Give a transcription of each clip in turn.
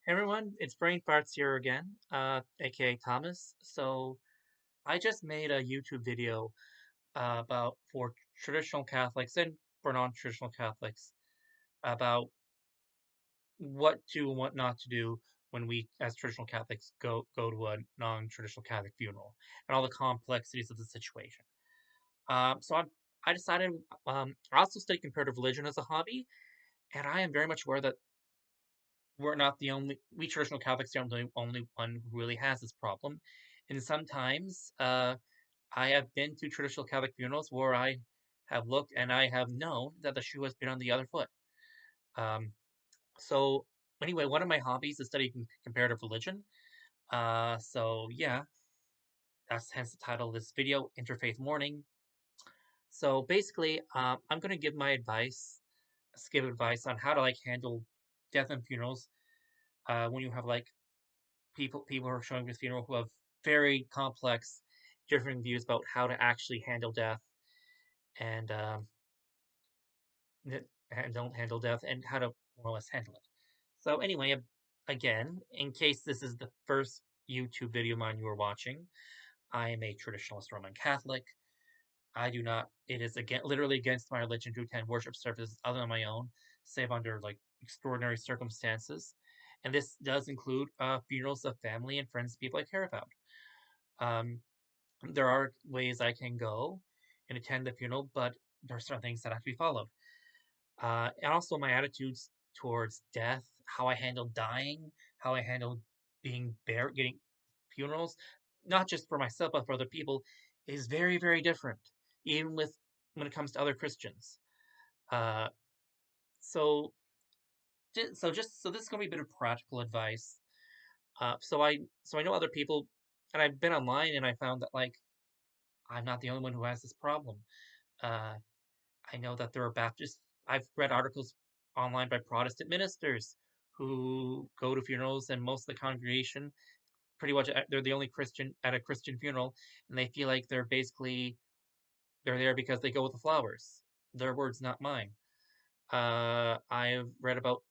Hey everyone, it's Brain Farts here again, aka Thomas. So I just made a YouTube video about for traditional Catholics and for non-traditional Catholics about what to and what not to do when we, as traditional Catholics, go to a non-traditional Catholic funeral and all the complexities of the situation. I decided I also study comparative religion as a hobby, and I am very much aware that we're not the only we traditional Catholics aren't the only one who really has this problem. And sometimes I have been to traditional Catholic funerals where I have looked and I have known that the shoe has been on the other foot. Um, so anyway, one of my hobbies is studying comparative religion. So yeah, that's hence the title of this video, Interfaith Mourning. So basically, I'm going to give advice on how to like handle death and funerals when you have like people who are showing this funeral who have very complex, different views about how to actually handle death and and don't handle death and how to more or less handle it. So anyway, again, in case this is the first YouTube video of mine you are watching, I am a traditionalist Roman Catholic. I do not. It is again literally against my religion to attend worship services other than my own, save under like extraordinary circumstances. And this does include funerals of family and friends, people I care about. Um, there are ways I can go and attend the funeral, but there are certain things that have to be followed. And also my attitudes towards death, how I handle dying, how I handle being buried, getting funerals, not just for myself but for other people, is very, very different, even with when it comes to other Christians. Uh, so, so this is gonna be a bit of practical advice. So I know other people, and I've been online and I found that like I'm not the only one who has this problem. Uh, I know that there are Baptists. I've read articles online by Protestant ministers who go to funerals, and most of the congregation, pretty much, they're the only Christian at a Christian funeral, and they feel like they're there because they go with the flowers. Their words, not mine. Uh, I've read about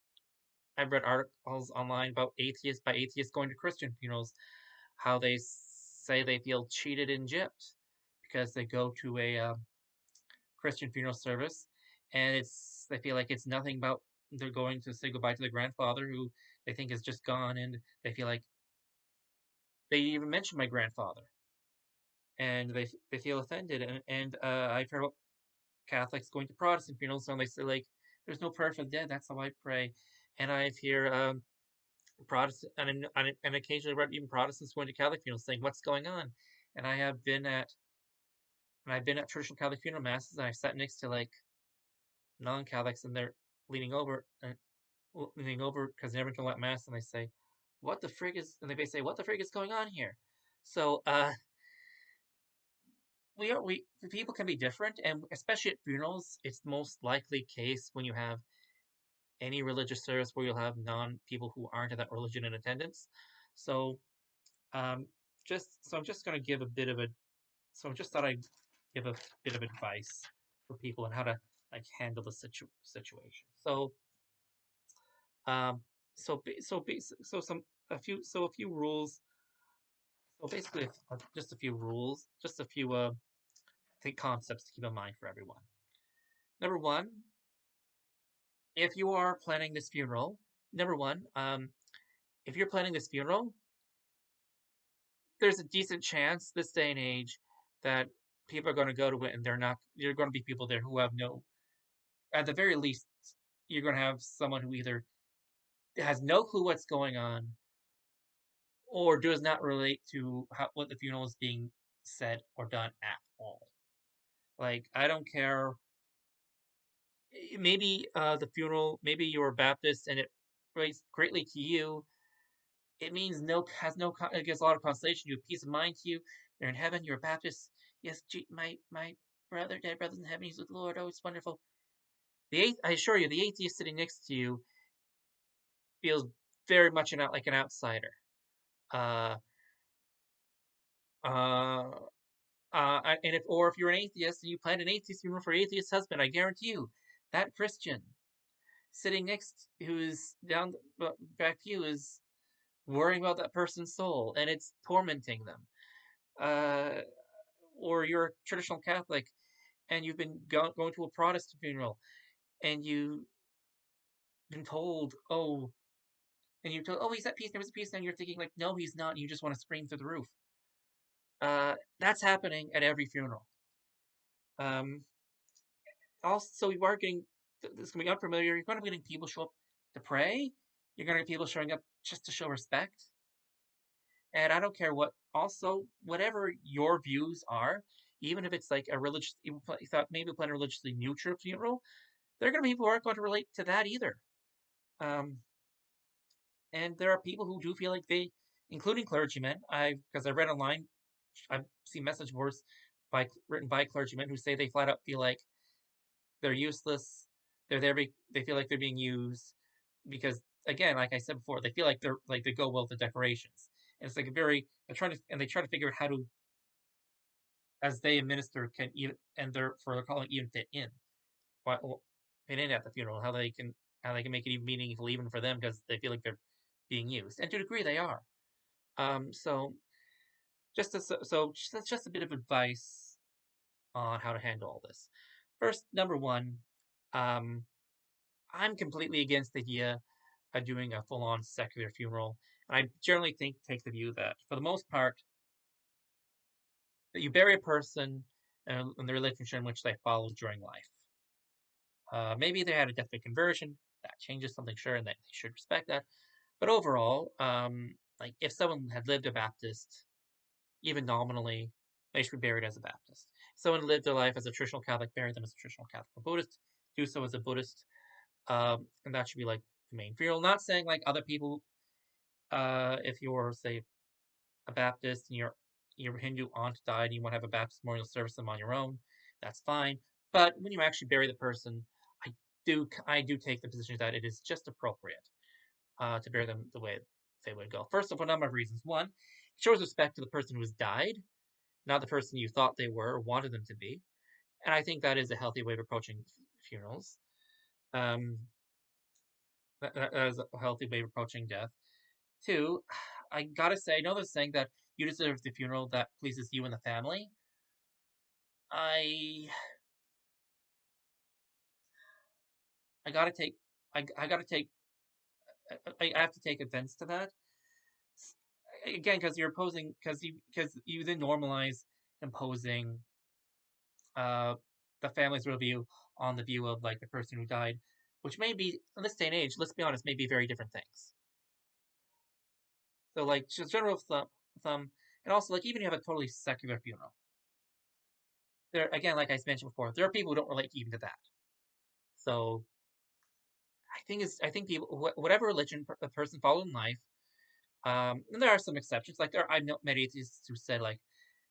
I've read articles online about atheists going to Christian funerals, how they say they feel cheated and gypped because they go to a Christian funeral service, and they feel like it's nothing about they're going to say goodbye to the grandfather who they think is just gone, and they feel like they even mentioned my grandfather, and they feel offended. And I've heard about Catholics going to Protestant funerals, and they say like, "There's no prayer for the dead. That's how I pray." And I've hear Protestant and occasionally read even Protestants going to Catholic funerals saying, "What's going on?" And I've been at traditional Catholic funeral masses, and I've sat next to like non-Catholics, and they're leaning over and leaning over because they never been to let mass, and they say, "What the frig is?" And they basically say, "What the frig is going on here?" So, we people can be different, and especially at funerals, it's the most likely case when you have any religious service where you'll have non people who aren't of that religion in attendance. So, um, I'm just going to give a bit of a so I just thought I'd give a bit of advice for people on how to like handle the situation. Um, so some a few rules. So basically, just a few rules, just a few think concepts to keep in mind for everyone. Number one, if you are planning this funeral, number one, if you're planning this funeral, there's a decent chance this day and age that people are going to go to it and they're not. There are going to be people there who have no. At the very least, you're going to have someone who either has no clue what's going on or does not relate to what the funeral is being said or done at all. Like, I don't care. Maybe the funeral, maybe you're Baptist and it relates greatly to you. It means it gives a lot of consolation. You have peace of mind to you. They're in heaven. You're a Baptist. Yes, my dead brother's in heaven. He's with the Lord. Oh, it's wonderful. I assure you, the atheist sitting next to you feels very much like an outsider. Uh, uh, and if you're an atheist and you plan an atheist funeral for an atheist husband, I guarantee you that Christian sitting next, who's down the back to you, is worrying about that person's soul, and it's tormenting them. Or you're a traditional Catholic and you've been going to a Protestant funeral and you've been told, oh, and you're told, oh, he's at peace, never at peace, and you're thinking, like, no, he's not, and you just want to scream through the roof. That's happening at every funeral. Also, you are getting, this is going to be unfamiliar, you're going to be getting people show up to pray, you're going to get people showing up just to show respect. And I don't care what, also, whatever your views are, even if it's like a religious, you thought maybe plan a religiously neutral funeral, there are going to be people who aren't going to relate to that either. Um, and there are people who do feel like they, including clergymen, because I read online, I've seen message boards written by clergymen who say they flat out feel like they're useless, they're there, they feel like they're being used because, again, like I said before, they feel like they're like they go well with the decorations. And it's like a very they try to figure out how to, as they administer, can even, and they're calling even fit in, fit in at the funeral, how they can make it even meaningful even for them because they feel like they're being used, and to a degree they are. So that's just a bit of advice on how to handle all this. First, number one, um, I'm completely against the idea of doing a full-on secular funeral, and I generally take the view that for the most part, that you bury a person in the religion in which they followed during life. Maybe they had a deathbed conversion that changes something, sure, and that they should respect that. But overall, like if someone had lived a Baptist, even nominally, they should be buried as a Baptist. If someone lived their life as a traditional Catholic, bury them as a traditional Catholic or Buddhist. Do so as a Buddhist, and that should be like the main funeral. Not saying like other people, if you're say a Baptist and your Hindu aunt died and you want to have a Baptist memorial service them on your own, that's fine. But when you actually bury the person, I do take the position that it is just appropriate to bury them the way they would go. First, for a number of reasons. One, it shows respect to the person who has died, not the person you thought they were or wanted them to be. And I think that is a healthy way of approaching funerals. Um, that is a healthy way of approaching death. Two, I gotta say, I know they're saying that you deserve the funeral that pleases you and the family. I I gotta take I gotta take I have to take offense to that again because you're opposing because you then normalize imposing uh the family's review on the view of like the person who died, which may be in this day and age, let's be honest, may be very different things. So like just general thumb, and also like even if you have a totally secular funeral, there again, like I mentioned before, there are people who don't relate even to that. So I think people whatever religion a person followed in life, and there are some exceptions. Like I've met atheists who said like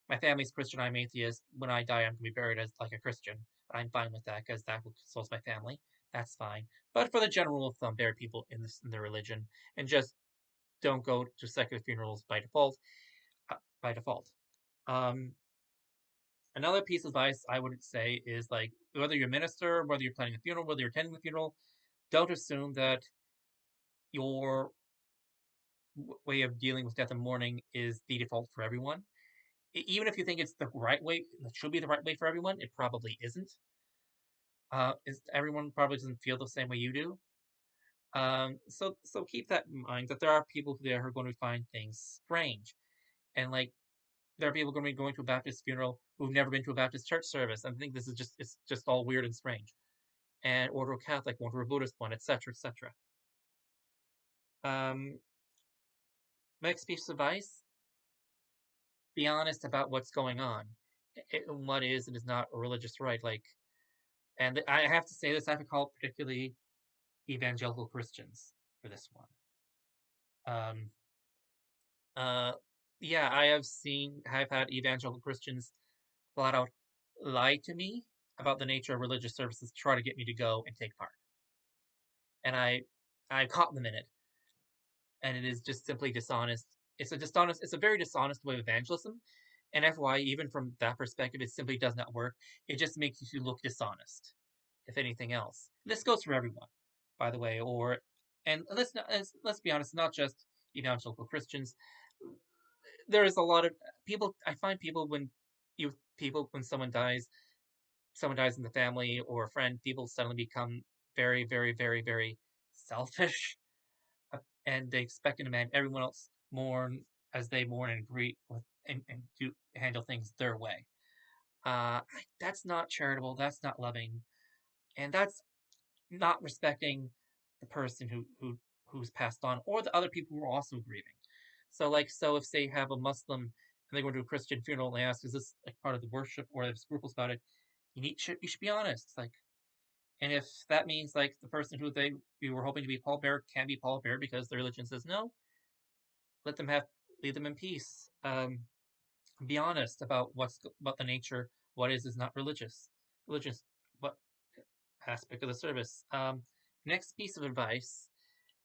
my family's Christian, I'm atheist. When I die, I'm gonna be buried as like a Christian. I'm fine with that because that will console my family. That's fine. But for the general rule of thumb, bury people in their religion and just don't go to secular funerals by default. By default. Um, Another piece of advice I would say is like whether you're a minister, whether you're planning a funeral, whether you're attending the funeral, don't assume that your way of dealing with death and mourning is the default for everyone. Even if you think it's the right way, it should be the right way for everyone, it probably isn't. Is everyone probably doesn't feel the same way you do. So keep that in mind that there are people there who are going to find things strange, and like there are people going to be going to a Baptist funeral who've never been to a Baptist church service and think this is just all weird and strange, and or to a Catholic one, or a Buddhist one, etc., etc. Um, Next piece of advice: be honest about what's going on, and what is and is not a religious right. Like, and I have to say this, I have to call particularly evangelical Christians for this one. Um, uh, yeah, I've had evangelical Christians flat out lie to me about the nature of religious services, to try to get me to go and take part, and I caught them in it, and it is just simply dishonest. It's a very dishonest way of evangelism, and FYI, even from that perspective, it simply does not work. It just makes you look dishonest, if anything else. This goes for everyone, by the way. And let's be honest, not just evangelical Christians. There is a lot of people. I find people when someone dies in the family or a friend, people suddenly become very, very, very, very selfish, and they expect and demand everyone else mourn as they mourn and grieve with and do handle things their way. That's not charitable. That's not loving, and that's not respecting the person who's passed on or the other people who are also grieving. So if say you have a Muslim and they go to a Christian funeral and they ask, is this like part of the worship, or they have scruples about it, you should be honest. Like, and if that means like the person who you were hoping to be pallbearer can be pallbearer because their religion says no, let them have leave them in peace. Be honest about about the nature. What is not religious. What aspect of the service? Next piece of advice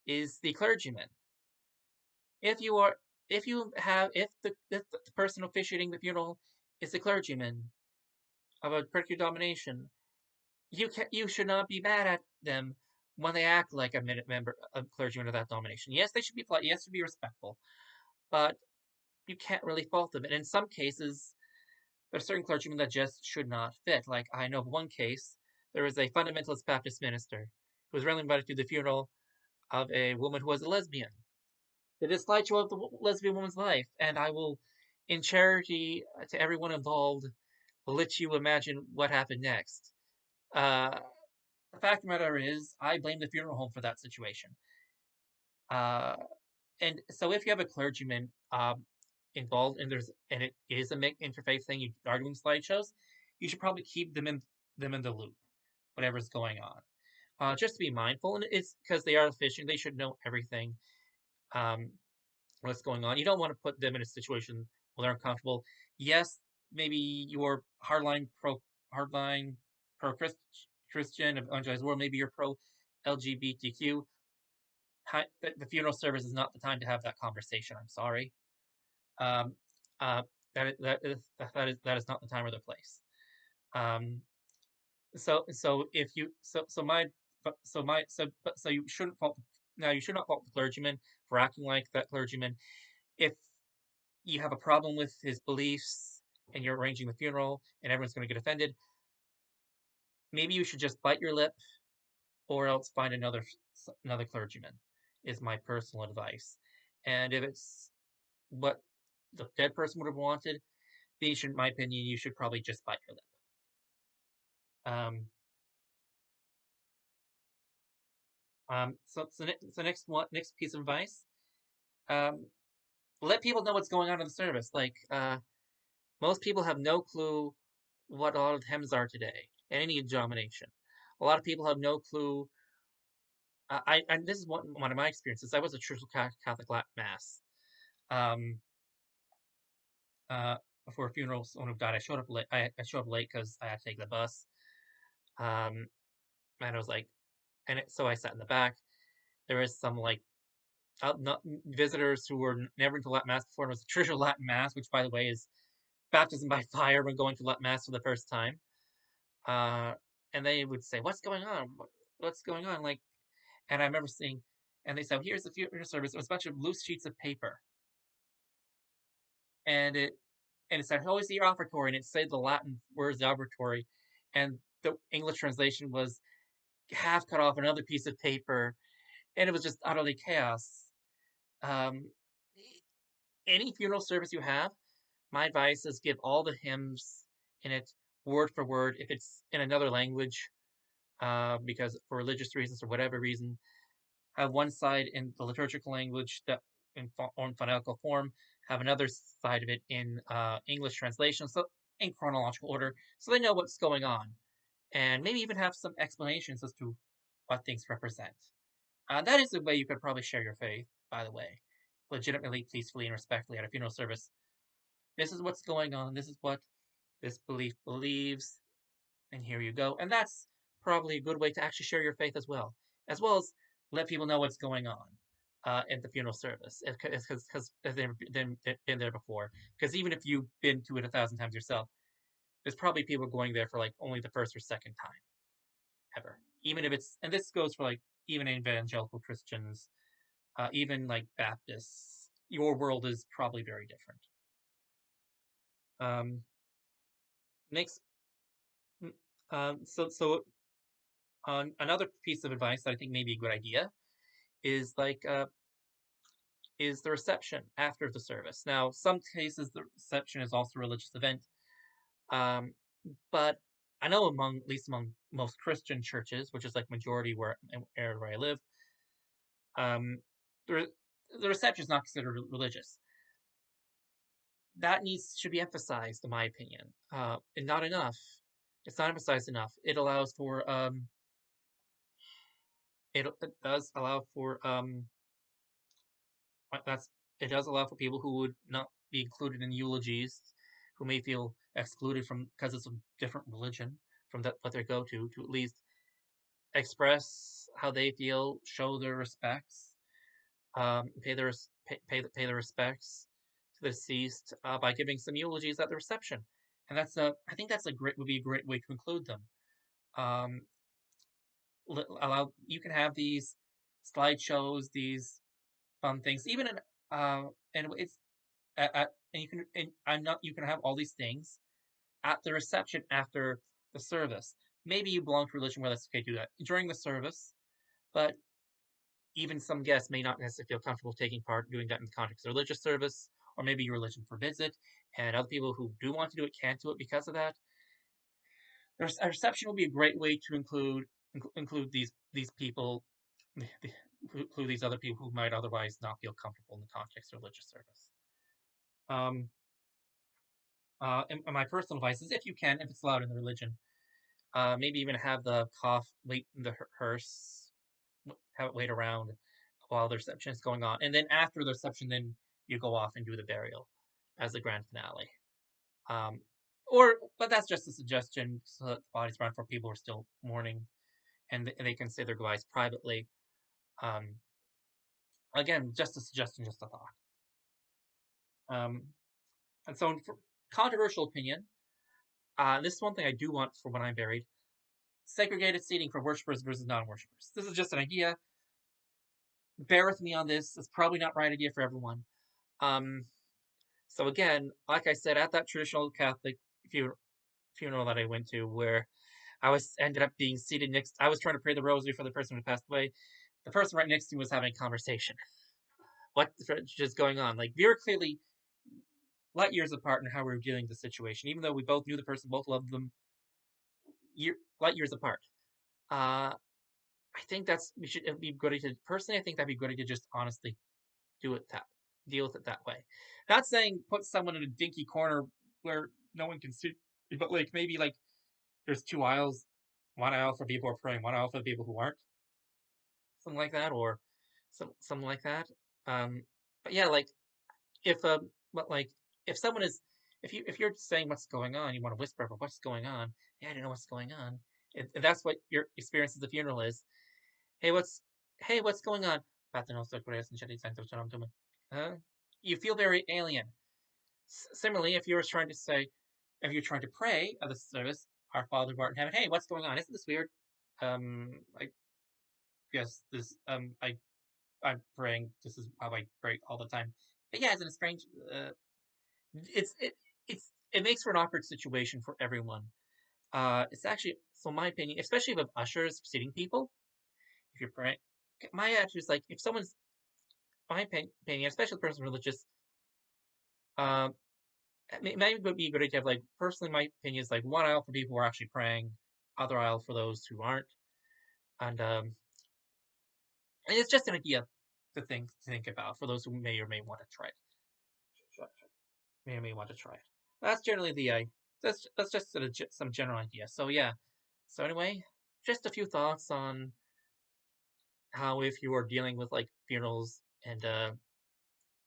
is the clergyman. If you are, if the person officiating the funeral is a clergyman of a particular denomination, you should not be mad at them when they act like a clergyman of that denomination. Yes, they should be polite. Yes, should be respectful, but you can't really fault them. And in some cases, there are certain clergymen that just should not fit. Like I know of one case, there was a fundamentalist Baptist minister who was randomly invited to the funeral of a woman who was a lesbian. It is a slideshow of the lesbian woman's life, and I will, in charity to everyone involved, let you imagine what happened next. Uh, the fact of the matter is, I blame the funeral home for that situation. Uh, and so, if you have a clergyman involved, and it is a interfaith thing, you are doing slideshows, you should probably keep them in the loop, whatever's going on. Just to be mindful, and it's because they are fishing, they should know everything. Um, what's going on. You don't want to put them in a situation where they're uncomfortable. Yes, maybe you're hardline pro Christian evangelized world. Maybe you're pro LGBTQ. The funeral service is not the time to have that conversation. I'm sorry. Um, uh, that is not the time or the place. Um, so if you so my so my so you shouldn't fault now you should not fault the clergyman for acting like that clergyman. If you have a problem with his beliefs and you're arranging the funeral and everyone's going to get offended, maybe you should just bite your lip or else find another clergyman is my personal advice. And if it's what the dead person would have wanted, then in my opinion, you should probably just bite your lip. Um, next piece of advice, um, let people know what's going on in the service. Like, most people have no clue what a lot of hymns are today in any denomination. A lot of people have no clue. And this is one of my experiences. I was a traditional Catholic Latin Mass um, uh, for a funeral. Someone who died. I showed up late. I showed up late because I had to take the bus. Um, and I was like, so I sat in the back. There was some like not, visitors who were never into Latin Mass before. And it was a traditional Latin Mass, which, by the way, is baptism by fire when going to Latin Mass for the first time. Uh, and they would say, "What's going on? What's going on?" Like, and I remember seeing, and they said, "Here's the funeral service." It was a bunch of loose sheets of paper, and it said, "How is the offertory?" And it said the Latin words the offertory, and the English translation was half cut off another piece of paper, and it was just utterly chaos. Um, any funeral service you have, my advice is give all the hymns in it word for word. If it's in another language, because for religious reasons or whatever reason, have one side in the liturgical language that in phonetical form, have another side of it in English translation, so in chronological order, so they know what's going on, and maybe even have some explanations as to what things represent. That is the way you could probably share your faith, by the way, legitimately, peacefully, and respectfully at a funeral service. This is what's going on. This is what this belief believes, and here you go. And that's probably a good way to actually share your faith as well as let people know what's going on at the funeral service, because they've been there before. Because even if you've been to it 1,000 times yourself, there's probably people going there for like only the first or second time ever. Even if it's, and this goes for like even evangelical Christians. even like Baptists, your world is probably very different. Um, next, another piece of advice that I think may be a good idea is is the reception after the service. Now, some cases the reception is also a religious event, um, but I know at least among most Christian churches, which is like majority where I live, um, the the reception is not considered religious. That needs should be emphasized, in my opinion, and not enough. It's not emphasized enough. It does allow for that's it does allow for people who would not be included in eulogies, who may feel excluded from because it's a different religion from what they go to at least express how they feel, show their respects, pay their respects to the deceased by giving some eulogies at the reception, and I think that's a great would be a great way to include them. Um, Allow you can have these slideshows, these fun things, even in and it's and you can and I'm not you can have all these things at the reception after the service. Maybe you belong to a religion where that's okay to do that during the service, but even some guests may not necessarily feel comfortable taking part doing that in the context of religious service, or maybe your religion forbids it, and other people who do want to do it can't do it because of that. A reception will be a great way to include these people, include these other people who might otherwise not feel comfortable in the context of religious service. Um, and my personal advice is, if you can, if it's allowed in the religion, maybe even have the cough wait in the hearse, have it wait around while the reception is going on, and then after the reception, then you go off and do the burial as the grand finale. Um, but that's just a suggestion, so that the body's around for people who are still mourning, and they can say their goodbyes privately. Um, Again, just a suggestion, just a thought. Um, and so, for controversial opinion, this is one thing I do want for when I'm buried: segregated seating for worshipers versus non-worshipers. This is just an idea. Bear with me on this. It's probably not the right idea for everyone. Um, so again, like I said, at that traditional Catholic funeral that I went to, where ended up being seated next. I was trying to pray the rosary for the person who passed away. The person right next to me was having a conversation. What is going on? Like, we were clearly light years apart in how we were dealing with the situation, even though we both knew the person, both loved them. Light years apart. Uh, I think we should it'd be good to personally. I think that'd be good to just honestly do it that deal with it that way. Not saying put someone in a dinky corner where no one can see, but like maybe like there's two aisles, one aisle for people who are praying, one aisle for the people who aren't, something like that, or something like that. Um, but yeah, like if but like if someone is if you're saying what's going on, you want to whisper for what's going on. Yeah, I don't know what's going on. If that's what your experience at the funeral is. Hey, what's going on? Huh? You feel very alien. Similarly, if you're trying to pray at the service, Our Father who art in heaven. Hey, what's going on? Isn't this weird? I guess I'm praying. This is how I pray all the time. But yeah, isn't it strange? It's it it makes for an awkward situation for everyone. It's actually, so my opinion, especially with ushers seating people, if you're praying, my attitude is like, if someone's my opinion, especially the person religious, um, it might be a good idea to have, like, personally, my opinion is like one aisle for people who are actually praying, other aisle for those who aren't, and and it's just an idea to think about for those who may or may want to try it. May or may want to try it. That's generally that's just some general idea. So yeah. So anyway, just a few thoughts on how, if you are dealing with like funerals and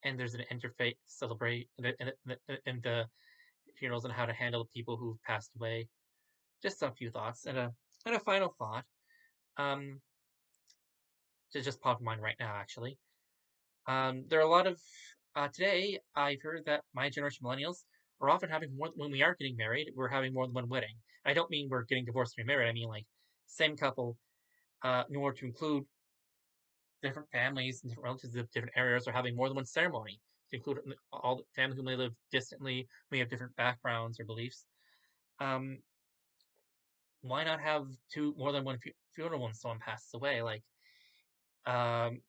there's an interfaith celebrate and the funerals, and how to handle people who've passed away. Just a few thoughts and a final thought. Um, to just pop in mind right now, actually. There are a lot of today. I've heard that my generation millennials are often having more when we are getting married. We're having more than one wedding. I don't mean we're getting divorced and remarried. I mean like same couple. In order to include different families and different relatives of different areas are having more than one ceremony to include all the family who may live distantly, may have different backgrounds or beliefs. Um, why not have more than one funeral when someone passes away? Like, um,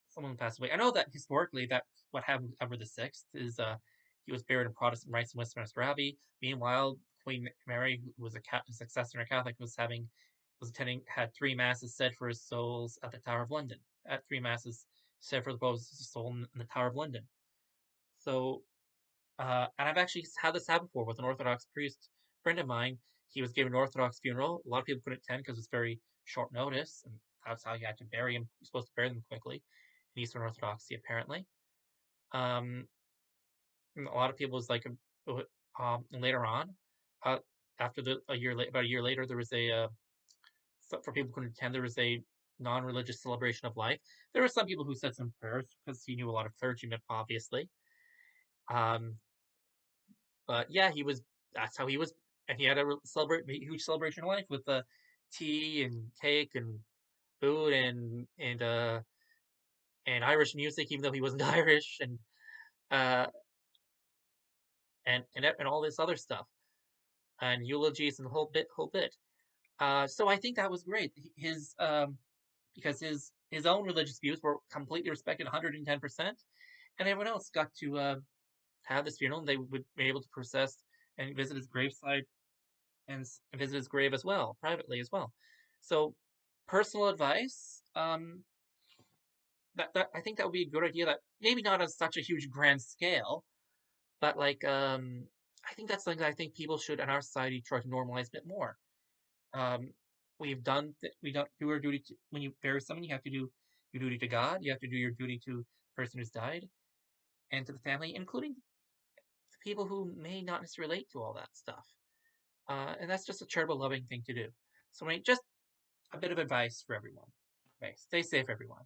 someone passed away. I know that historically that's what happened with Edward VI is he was buried in Protestant rites in Westminster Abbey. Meanwhile, Queen Mary, who was a successor and a Catholic, had three masses said for his souls at the Tower of London. At three masses said for the both soul in the Tower of London. So, and I've actually had this happen before with an Orthodox priest friend of mine. He was given an Orthodox funeral. A lot of people couldn't attend because it's very short notice, and that's how you had to bury him. You're supposed to bury them quickly in Eastern Orthodoxy, apparently. Um, a lot of people was like, later on, uh, after about a year later, there was for people who couldn't attend, there was a non-religious celebration of life. There were some people who said some prayers because he knew a lot of clergymen, obviously. Um, but yeah, that's how he was, and he had a huge celebration of life with tea and cake and food and Irish music, even though he wasn't Irish, uh, and all this other stuff, and eulogies and the whole bit. So I think that was great. Because his own religious views were completely respected 110%, and everyone else got to have this funeral, and they would be able to process and visit his graveside and visit his grave as well, privately as well. So, personal advice, that I think that would be a good idea. That maybe not on such a huge grand scale, but like I think that's something that I think people should in our society try to normalize a bit more. Um, we don't do our duty when you bury someone. You have to do your duty to God. You have to do your duty to the person who's died and to the family, including the people who may not necessarily relate to all that stuff. And that's just a charitable, loving thing to do. So, just a bit of advice for everyone. Okay, stay safe, everyone.